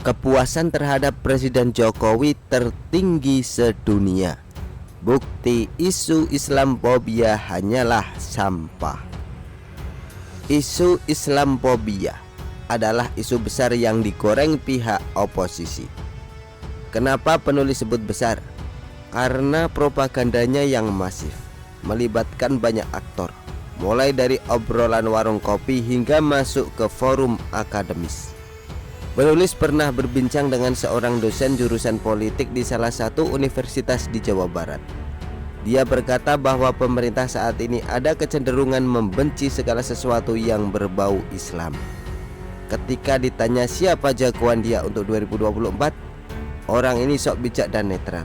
Kepuasan terhadap Presiden Jokowi tertinggi sedunia. Bukti isu Islamfobia hanyalah sampah. Isu Islamfobia adalah isu besar yang digoreng pihak oposisi. Kenapa penulis sebut besar? Karena propagandanya yang masif, melibatkan banyak aktor, mulai dari obrolan warung kopi hingga masuk ke forum akademis. Penulis pernah berbincang dengan seorang dosen jurusan politik di salah satu universitas di Jawa Barat. Dia berkata bahwa pemerintah saat ini ada kecenderungan membenci segala sesuatu yang berbau Islam. Ketika ditanya siapa jagoan dia untuk 2024, orang ini sok bijak dan netral.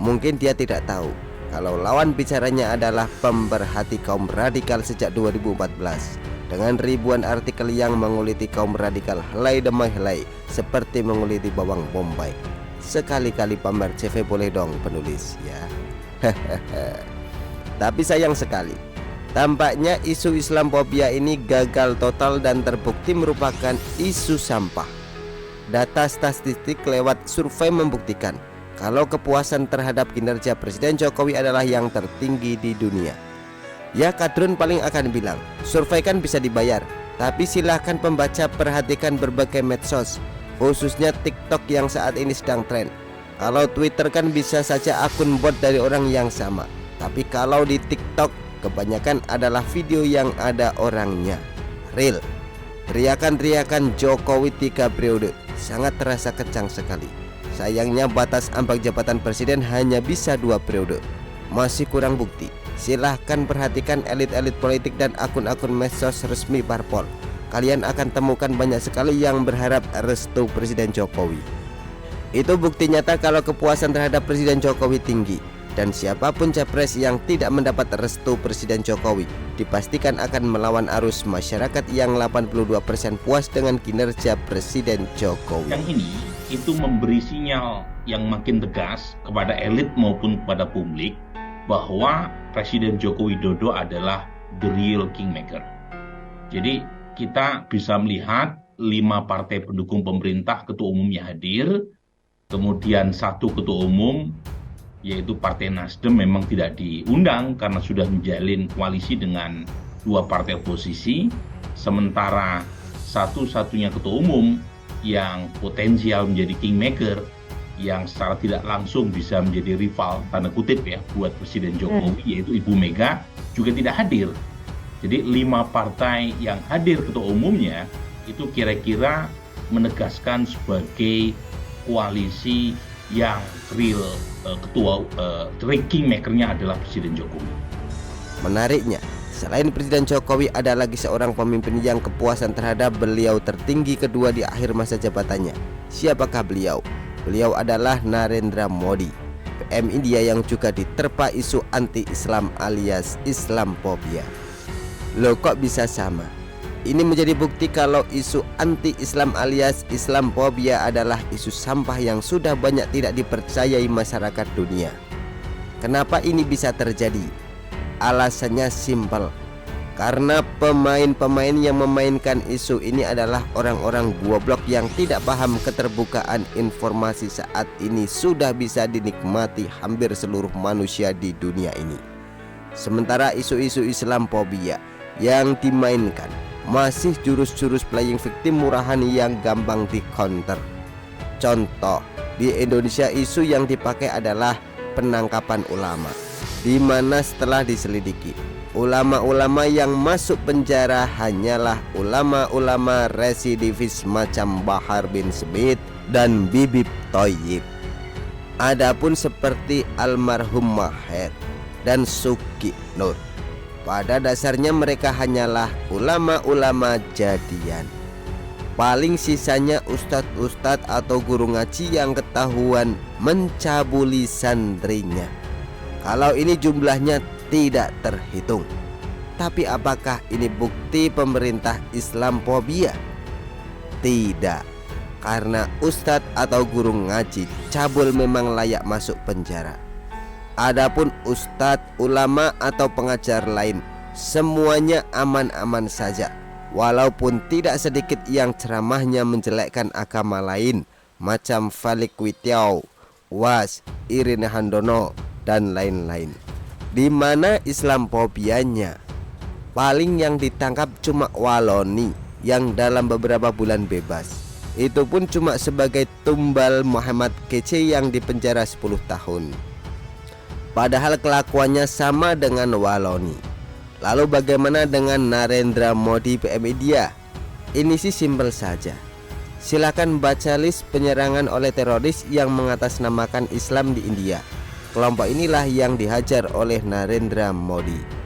Mungkin dia tidak tahu kalau lawan bicaranya adalah pemerhati kaum radikal sejak 2014. Dengan ribuan artikel yang menguliti kaum radikal helai demi helai, seperti menguliti bawang bombay. Sekali-kali pamer CV boleh dong penulis ya. Tapi sayang sekali, tampaknya isu Islamfobia ini gagal total dan terbukti merupakan isu sampah. Data statistik lewat survei membuktikan kalau kepuasan terhadap kinerja Presiden Jokowi adalah yang tertinggi di dunia. Ya, Kadrun paling akan bilang, survei kan bisa dibayar. Tapi silahkan pembaca perhatikan berbagai medsos, khususnya TikTok yang saat ini sedang tren. Kalau Twitter kan bisa saja akun bot dari orang yang sama. Tapi kalau di TikTok, kebanyakan adalah video yang ada orangnya. Real. Teriakan-teriakan Jokowi 3 periode sangat terasa kencang sekali. Sayangnya batas ambang jabatan presiden hanya bisa 2 periode. Masih kurang bukti. Silahkan perhatikan elit-elit politik dan akun-akun medsos resmi parpol. Kalian akan temukan banyak sekali yang berharap restu Presiden Jokowi. Itu bukti nyata kalau kepuasan terhadap Presiden Jokowi tinggi. Dan siapapun capres yang tidak mendapat restu Presiden Jokowi dipastikan akan melawan arus masyarakat yang 82% puas dengan kinerja Presiden Jokowi. Yang ini itu memberi sinyal yang makin tegas kepada elit maupun kepada publik bahwa Presiden Joko Widodo adalah the real kingmaker. Jadi kita bisa melihat 5 partai pendukung pemerintah ketua umumnya hadir, kemudian 1 ketua umum yaitu Partai Nasdem memang tidak diundang karena sudah menjalin koalisi dengan 2 partai oposisi, sementara satu-satunya ketua umum yang potensial menjadi kingmaker yang secara tidak langsung bisa menjadi rival tanda kutip ya buat Presiden Jokowi yaitu Ibu Mega juga tidak hadir. Jadi 5 partai yang hadir ketua umumnya itu kira-kira menegaskan sebagai koalisi yang real ketua kingmakernya adalah Presiden Jokowi. Menariknya, selain Presiden Jokowi ada lagi seorang pemimpin yang kepuasan terhadap beliau tertinggi kedua di akhir masa jabatannya. Siapakah beliau? Beliau adalah Narendra Modi, PM India yang juga diterpa isu anti-Islam alias Islamfobia. Loh, kok bisa sama? Ini menjadi bukti kalau isu anti-Islam alias Islamfobia adalah isu sampah yang sudah banyak tidak dipercayai masyarakat dunia. Kenapa ini bisa terjadi? Alasannya simpel. Karena pemain-pemain yang memainkan isu ini adalah orang-orang goblok yang tidak paham keterbukaan informasi saat ini sudah bisa dinikmati hampir seluruh manusia di dunia ini. Sementara isu-isu Islamfobia yang dimainkan masih jurus-jurus playing victim murahan yang gampang di-counter. Contoh, di Indonesia isu yang dipakai adalah penangkapan ulama, di mana setelah diselidiki ulama-ulama yang masuk penjara hanyalah ulama-ulama residivis macam Bahar bin Smith dan Bibip Thoyib. Adapun seperti almarhum Maher dan Suki Nur, pada dasarnya mereka hanyalah ulama-ulama jadian. Paling sisanya ustadz-ustadz atau guru ngaji yang ketahuan mencabuli santrinya. Kalau ini jumlahnya tidak terhitung. Tapi apakah ini bukti pemerintah Islamfobia? Tidak. Karena ustadz atau guru ngaji cabul memang layak masuk penjara. Adapun ustadz, ulama atau pengajar lain, semuanya aman-aman saja. Walaupun tidak sedikit yang ceramahnya menjelekkan agama lain, macam Falik Witiau, Was, Irene Handono, dan lain-lain. Di mana Islamofobianya paling yang ditangkap cuma Waloni yang dalam beberapa bulan bebas. Itu pun cuma sebagai tumbal Muhammad Kece yang dipenjara 10 tahun. Padahal kelakuannya sama dengan Waloni. Lalu bagaimana dengan Narendra Modi PM India? Ini sih simpel saja. Silakan baca list penyerangan oleh teroris yang mengatasnamakan Islam di India. Kelompok inilah yang dihajar oleh Narendra Modi.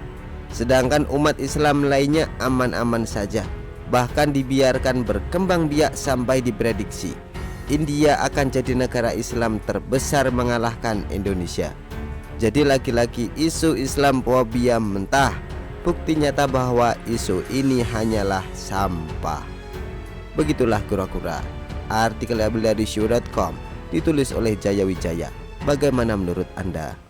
Sedangkan umat Islam lainnya aman-aman saja. Bahkan dibiarkan berkembang biak sampai diprediksi India akan jadi negara Islam terbesar mengalahkan Indonesia. Jadi lagi-lagi isu Islamofobia mentah. Bukti nyata bahwa isu ini hanyalah sampah. Begitulah kura-kura. Artikel dari show.com ditulis oleh Jaya Wijaya. Bagaimana menurut Anda?